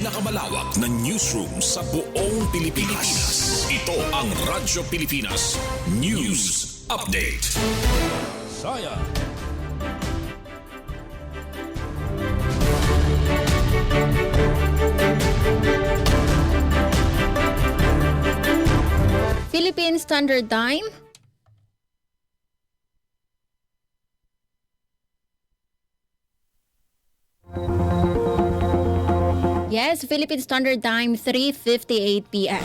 Pinakamalawak na newsroom sa buong Pilipinas. Ito ang Radyo Pilipinas News Update. Saya. Philippine Standard Time. Yes, Philippine Standard Time, 3:58 p.m.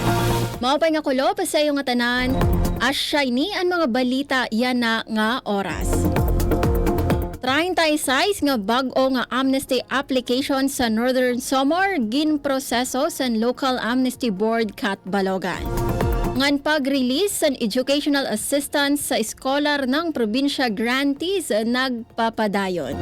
Maupay nga kulo pa sa iyo nga tanan. Asya ini ang mga balita yan na nga oras. 36 nga bag-o nga amnesty application sa Northern Samar ginproseso sa Local Amnesty Board Catbalogan. Ngan pag-release sa educational assistance sa eskolar ng probinsya grantees nagpapadayon.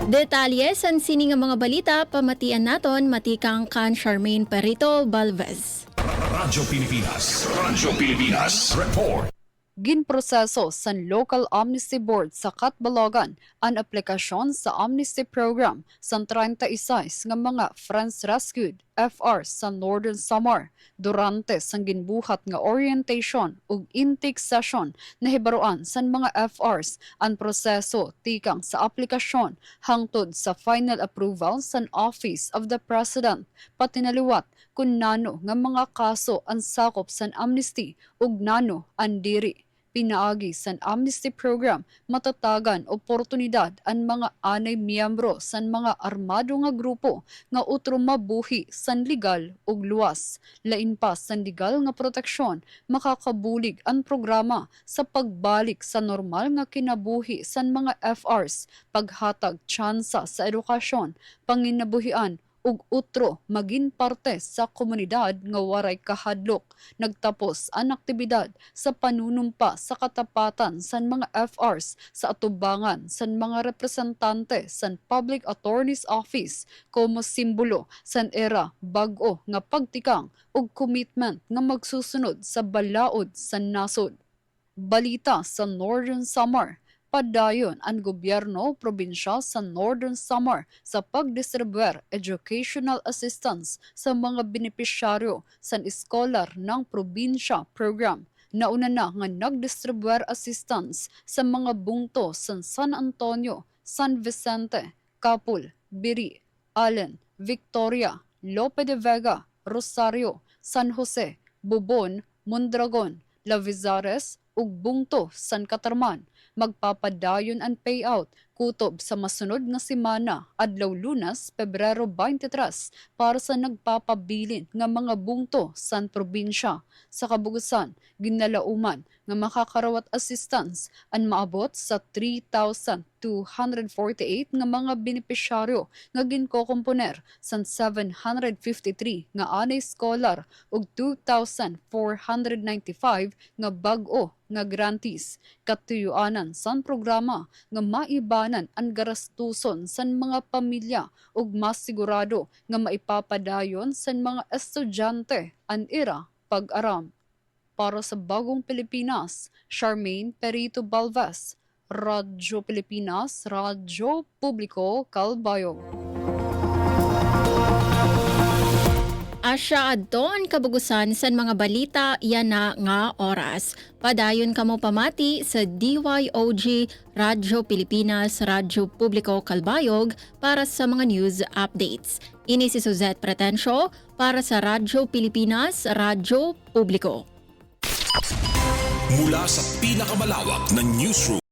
Detalye sa sini nga mga balita pamatian naton matikang kan Charmaine Perito Balvez. Radyo Pilipinas Report. Ginproseso sa Local Amnesty Board sa Catbalogan ang aplikasyon sa amnesty program sa 36 nga mga friends rescued FR sa Northern Samar durante sang ginbuhat nga orientation ug intake session na hibaruan sa mga FRs ang proseso tikang sa aplikasyon hangtod sa final approval sa Office of the President pati naliwat kung nano nga mga kaso ang sakop sa amnesty ug nano ang diri. Pinaagi sa amnesty program matatagan oportunidad ang mga anay miyembro sa mga armado nga grupo nga utro mabuhi san legal ug luwas. Lain pa san legal nga proteksyon makakabulig ang programa sa pagbalik sa normal nga kinabuhi san mga FRs, paghatag tsansa sa edukasyon, panginabuhian ug utro maging parte sa komunidad nga waray kahadlok. Nagtapos ang aktibidad sa panunumpa sa katapatan sa mga FRs sa atubangan sa mga representante sa Public Attorney's Office como simbolo sa era bag-o nga pagtikang ug commitment nga magsusunod sa balaod sa nasod. Balita sa Northern Samar. Padayon ang gobyerno probinsya sa Northern Samar sa pagdistribuer educational assistance sa mga benepisyaryo sa eskolar ng probinsya program. Nauna na nga nagdistribuer assistance sa mga bungto sa San Antonio, San Vicente, Capul, Biri, Allen, Victoria, Lope de Vega, Rosario, San Jose, Bubon, Mondragon, Lavizares ug bungto San Catarman. Magpapadayon ang payout kutob sa masunod nga semana adlaw Lunes, Pebrero 23 para sa nagpapabilin nga mga bungto sa probinsya. Sa kabugusan, ginalauman nga makakarawat assistance ang maabot sa 3,248 nga mga benepisyaryo nga ginkokomponer sa 753 nga anay scholar ug 2,495 nga bag-o nga grantees. Katuyuanan san programa nga maibanan ang garastuson san mga pamilya ug mas sigurado nga maipapadayon san mga estudyante ang ira pag-aram. Para sa Bagong Pilipinas, Charmaine Perito Balvez, Radyo Pilipinas, Radyo Publiko, Calbayog. Asya adton kabugusan sa mga balita yan na nga oras. Padayon kamo pamati sa DYOG Radyo Pilipinas, Radyo Publiko Calbayog para sa mga news updates. Ini si Suzette Pretencio para sa Radyo Pilipinas, Radyo Publiko. Mula sa pinakamalawak na newsroom